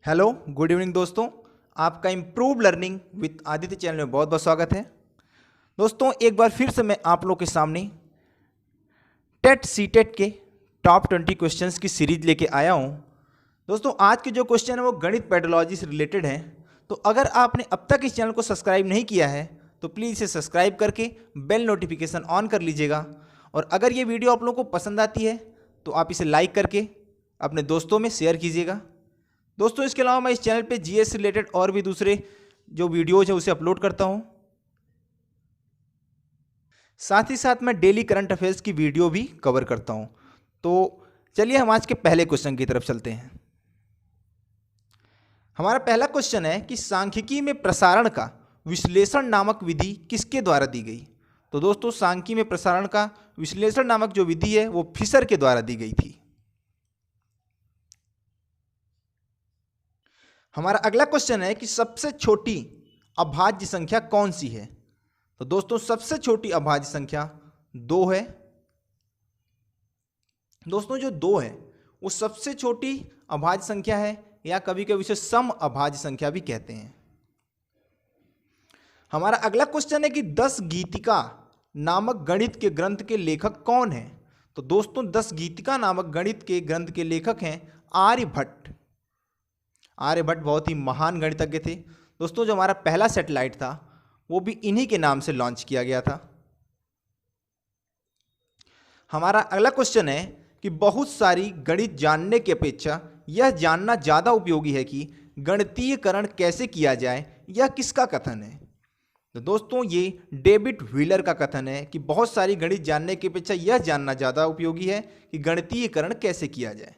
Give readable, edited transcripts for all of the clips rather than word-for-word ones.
Hello good evening दोस्तों। आपका improve learning with Aditya channel में बहुत बहुत स्वागत है। दोस्तों एक बार फिर से मैं आप लोग के सामने टेट सीटेट के टॉप 20 क्वेश्चंस की सीरीज लेके आया हूँ। दोस्तों आज के जो क्वेश्चन है वो गणित पैथोलॉजी से रिलेटेड हैं। तो अगर आपने अब तक इस चैनल को सब्सक्राइब नहीं किया है तो प्लीज़ इसे सब्सक्राइब करके बेल नोटिफिकेशन ऑन कर लीजिएगा। और अगर ये वीडियो आप लोगों को पसंद आती है तो आप इसे लाइक करके अपने दोस्तों में शेयर कीजिएगा। दोस्तों इसके अलावा मैं इस चैनल पे जीएस से रिलेटेड और भी दूसरे जो वीडियोज है उसे अपलोड करता हूं। साथ ही साथ मैं डेली करंट अफेयर्स की वीडियो भी कवर करता हूं। तो चलिए हम आज के पहले क्वेश्चन की तरफ चलते हैं। हमारा पहला क्वेश्चन है कि सांख्यिकी में प्रसारण का विश्लेषण नामक विधि किसके द्वारा दी गई। तो दोस्तों सांख्यिकी में प्रसारण का विश्लेषण नामक जो विधि है वो फिशर के द्वारा दी गई थी। हमारा अगला क्वेश्चन है कि सबसे छोटी अभाज्य संख्या कौन सी है। तो दोस्तों सबसे छोटी अभाज्य संख्या 2 है। दोस्तों जो 2 है वो सबसे छोटी अभाज्य संख्या है या कभी कभी उसे सम अभाज्य संख्या भी कहते हैं। हमारा अगला क्वेश्चन है कि 10 गीतिका नामक गणित के ग्रंथ के लेखक कौन है। तो दोस्तों 10 गीतिका नामक गणित के ग्रंथ के लेखक हैं आर्यभट्ट। आर्यभट्ट बहुत ही महान गणितज्ञ थे। दोस्तों जो हमारा पहला सैटेलाइट था वो भी इन्हीं के नाम से लॉन्च किया गया था। हमारा अगला क्वेश्चन है कि बहुत सारी गणित जानने की अपेक्षा यह जानना ज़्यादा उपयोगी है कि गणितीयकरण कैसे किया जाए, यह किसका कथन है। तो दोस्तों ये डेविड व्हीलर का कथन है कि बहुत सारी गणित जानने की अपेक्षा यह जानना ज़्यादा उपयोगी है कि गणितीयकरण कैसे किया जाए।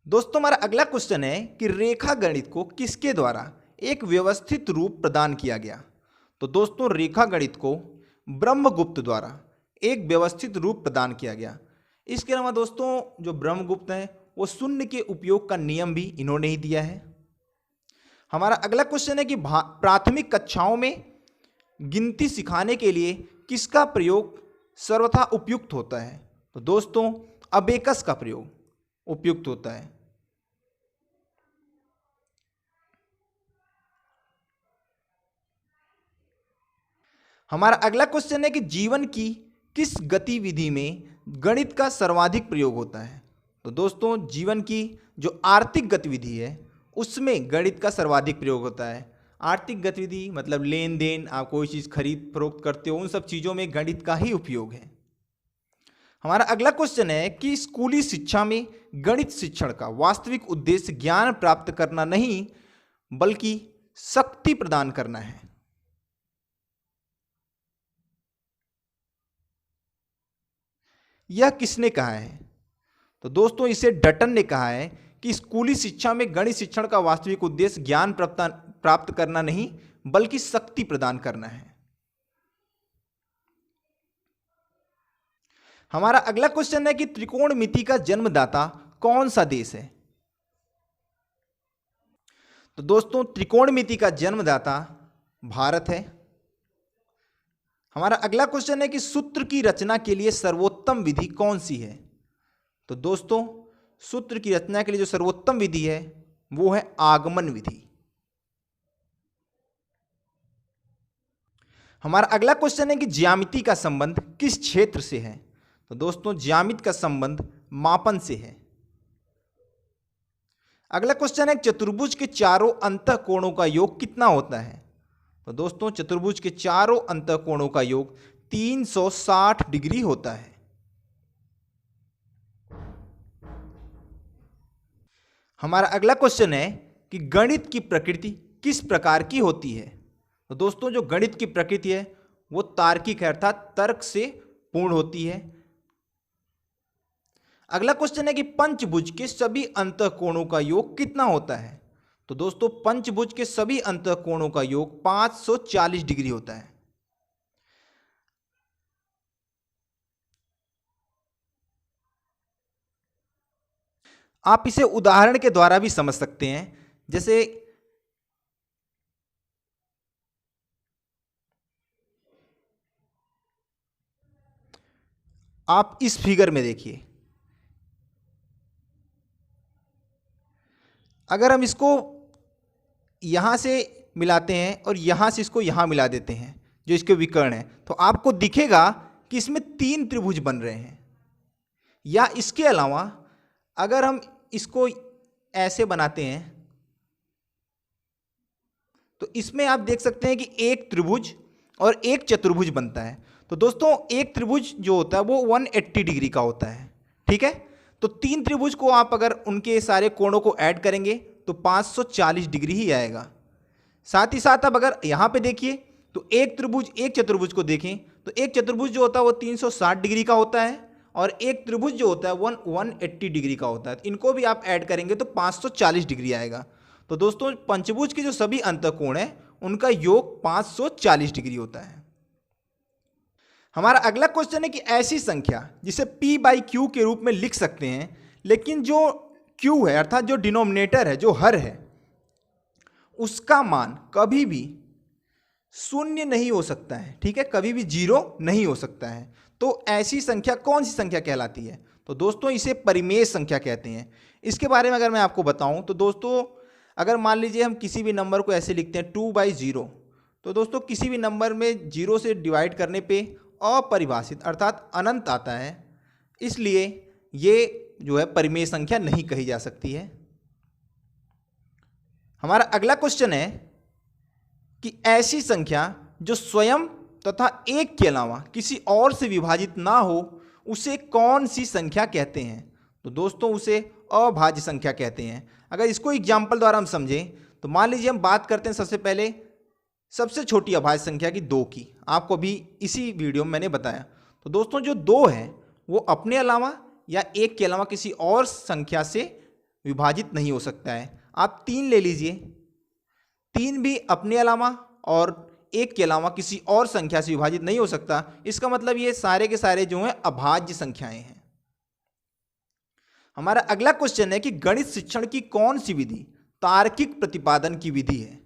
दोस्तों हमारा अगला क्वेश्चन है कि रेखा गणित को किसके द्वारा एक व्यवस्थित रूप प्रदान किया गया। तो दोस्तों रेखा गणित को ब्रह्मगुप्त द्वारा एक व्यवस्थित रूप प्रदान किया गया। इसके अलावा दोस्तों जो ब्रह्मगुप्त हैं वो शून्य के उपयोग का नियम भी इन्होंने ही दिया है। हमारा अगला क्वेश्चन है कि प्राथमिक कक्षाओं में गिनती सिखाने के लिए किसका प्रयोग सर्वथा उपयुक्त होता है। तो दोस्तों अबेकस का प्रयोग उपयुक्त होता है। हमारा अगला क्वेश्चन है कि जीवन की किस गतिविधि में गणित का सर्वाधिक प्रयोग होता है। तो दोस्तों जीवन की जो आर्थिक गतिविधि है उसमें गणित का सर्वाधिक प्रयोग होता है। आर्थिक गतिविधि मतलब लेन देन, आप कोई चीज़ खरीद फरोख्त करते हो, उन सब चीज़ों में गणित का ही उपयोग है। हमारा अगला क्वेश्चन है कि स्कूली शिक्षा में गणित शिक्षण का वास्तविक उद्देश्य ज्ञान प्राप्त करना नहीं बल्कि शक्ति प्रदान करना है। यह किसने कहा है। तो दोस्तों इसे डटन ने कहा है कि स्कूली शिक्षा में गणित शिक्षण का वास्तविक उद्देश्य ज्ञान प्राप्त करना नहीं बल्कि शक्ति प्रदान करना है। हमारा अगला क्वेश्चन है कि त्रिकोणमिति का जन्मदाता कौन सा देश है। तो दोस्तों त्रिकोणमिति का जन्मदाता भारत है। हमारा अगला क्वेश्चन है कि सूत्र की रचना के लिए सर्वोत्तम विधि कौन सी है। तो दोस्तों सूत्र की रचना के लिए जो सर्वोत्तम विधि है वो है आगमन विधि। हमारा अगला क्वेश्चन है कि ज्यामिति का संबंध किस क्षेत्र से है। तो दोस्तों ज्यामिति का संबंध मापन से है। अगला क्वेश्चन है चतुर्भुज के चारों अंतःकोणों का योग कितना होता है। तो दोस्तों चतुर्भुज के चारों अंतःकोणों का योग 360 डिग्री होता है। हमारा अगला क्वेश्चन है कि गणित की प्रकृति किस प्रकार की होती है। तो दोस्तों जो गणित की प्रकृति है वो तार्किक है अर्थात तर्क से पूर्ण होती है। अगला क्वेश्चन है कि पंचभुज के सभी अंतःकोणों का योग कितना होता है। तो दोस्तों पंचभुज के सभी अंतःकोणों का योग 540 डिग्री होता है। आप इसे उदाहरण के द्वारा भी समझ सकते हैं। जैसे आप इस फिगर में देखिए, अगर हम इसको यहाँ से मिलाते हैं और यहाँ से इसको यहाँ मिला देते हैं जो इसके विकर्ण हैं, तो आपको दिखेगा कि इसमें 3 त्रिभुज बन रहे हैं। या इसके अलावा अगर हम इसको ऐसे बनाते हैं तो इसमें आप देख सकते हैं कि एक त्रिभुज और एक चतुर्भुज बनता है। तो दोस्तों एक त्रिभुज जो होता है वो 180 डिग्री का होता है, ठीक है। तो 3 त्रिभुज को आप अगर उनके सारे कोणों को ऐड करेंगे तो 540 डिग्री ही आएगा। साथ ही साथ अब अगर यहाँ पे देखिए तो एक त्रिभुज एक चतुर्भुज को देखें तो एक चतुर्भुज जो होता है वो 360 डिग्री का होता है और एक त्रिभुज जो होता है 180 डिग्री का होता है। तो इनको भी आप ऐड करेंगे तो 540 डिग्री आएगा। तो दोस्तों पंचभुज के जो सभी अंतःकोण हैं उनका योग 540 डिग्री होता है। हमारा अगला क्वेश्चन है कि ऐसी संख्या जिसे p/q के रूप में लिख सकते हैं, लेकिन जो q है अर्थात जो डिनोमिनेटर है, जो हर है, उसका मान कभी भी शून्य नहीं हो सकता है, ठीक है, कभी भी 0 नहीं हो सकता है। तो ऐसी संख्या कौन सी संख्या कहलाती है? तो दोस्तों इसे परिमेय संख्या कहते हैं। इसके बारे में अगर मैं आपको बताऊं तो दोस्तों अगर मान लीजिए हम किसी भी नंबर को ऐसे लिखते हैं 2/0, तो दोस्तों किसी भी नंबर में 0 से डिवाइड करने पे अपरिभाषित अर्थात अनंत आता है, इसलिए ये जो है परिमेय संख्या नहीं कही जा सकती है। हमारा अगला क्वेश्चन है कि ऐसी संख्या जो स्वयं तथा 1 के अलावा किसी और से विभाजित ना हो उसे कौन सी संख्या कहते हैं? तो दोस्तों उसे अभाज्य संख्या कहते हैं। अगर इसको एग्जाम्पल द्वारा हम समझें तो मान लीजिए हम बात करते हैं सबसे पहले सबसे छोटी अभाज्य संख्या की 2 की। आपको भी इसी वीडियो में मैंने बताया। तो दोस्तों जो 2 है वो अपने अलावा या 1 के अलावा किसी और संख्या से विभाजित नहीं हो सकता है। आप 3 ले लीजिए, 3 भी अपने अलावा और 1 के अलावा किसी और संख्या से विभाजित नहीं हो सकता। इसका मतलब ये सारे के सारे जो हैं अभाज्य संख्याएं हैं। हमारा अगला क्वेश्चन है कि गणित शिक्षण की कौन सी विधि तार्किक प्रतिपादन की विधि है?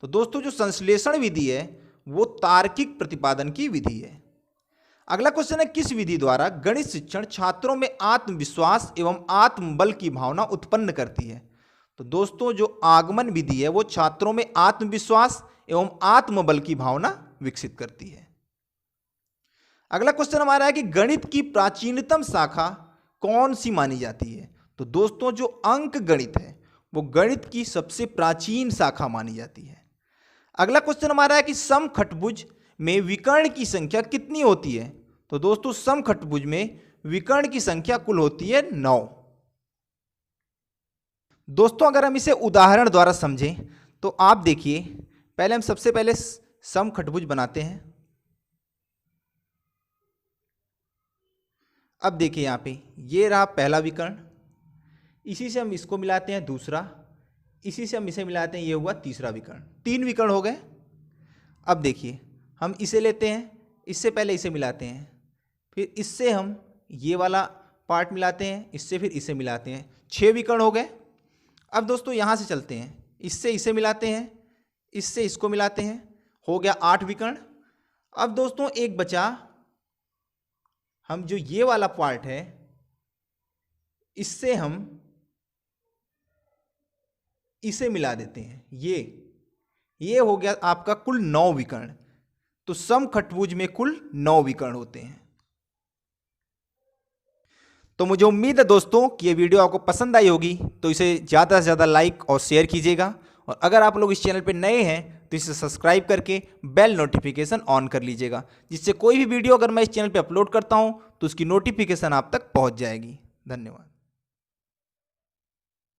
तो दोस्तों जो संश्लेषण विधि है वो तार्किक प्रतिपादन की विधि है। अगला क्वेश्चन है किस विधि द्वारा गणित शिक्षण छात्रों में आत्मविश्वास एवं आत्मबल की भावना उत्पन्न करती है? तो दोस्तों जो आगमन विधि है वो छात्रों में आत्मविश्वास एवं आत्मबल की भावना विकसित करती है। अगला क्वेश्चन हमारा है कि गणित की प्राचीनतम शाखा कौन सी मानी जाती है? तो दोस्तों जो अंक गणित है वो गणित की सबसे प्राचीन शाखा मानी जाती है। अगला क्वेश्चन हमारा है कि समखटभुज में विकर्ण की संख्या कितनी होती है? तो दोस्तों समखटभुज में विकर्ण की संख्या कुल होती है 9। दोस्तों अगर हम इसे उदाहरण द्वारा समझें तो आप देखिए, पहले हम सबसे पहले समखटभुज बनाते हैं। अब देखिए यहाँ पे ये रहा पहला विकर्ण, इसी से हम इसको मिलाते हैं दूसरा, इसी से हम इसे मिलाते हैं, ये हुआ तीसरा विकर्ण। 3 विकर्ण हो गए। अब देखिए हम इसे लेते हैं, इससे पहले इसे मिलाते हैं, फिर इससे हम ये वाला पार्ट मिलाते हैं, इससे फिर इसे मिलाते हैं, 6 विकर्ण हो गए। अब दोस्तों यहाँ से चलते हैं, इससे इसे मिलाते हैं, इससे इसको मिलाते हैं, हो गया 8 विकर्ण। अब दोस्तों एक बचा, हम जो ये वाला पार्ट है इससे हम इसे मिला देते हैं, ये हो गया आपका कुल 9 विकर्ण। तो समखटभुज में कुल 9 विकर्ण होते हैं। तो मुझे उम्मीद है दोस्तों कि ये वीडियो आपको पसंद आई होगी, तो इसे ज़्यादा से ज़्यादा लाइक और शेयर कीजिएगा। और अगर आप लोग इस चैनल पर नए हैं तो इसे सब्सक्राइब करके बेल नोटिफिकेशन ऑन कर लीजिएगा, जिससे कोई भी वीडियो अगर मैं इस चैनल पर अपलोड करता हूँ तो उसकी नोटिफिकेशन आप तक पहुँच जाएगी। धन्यवाद।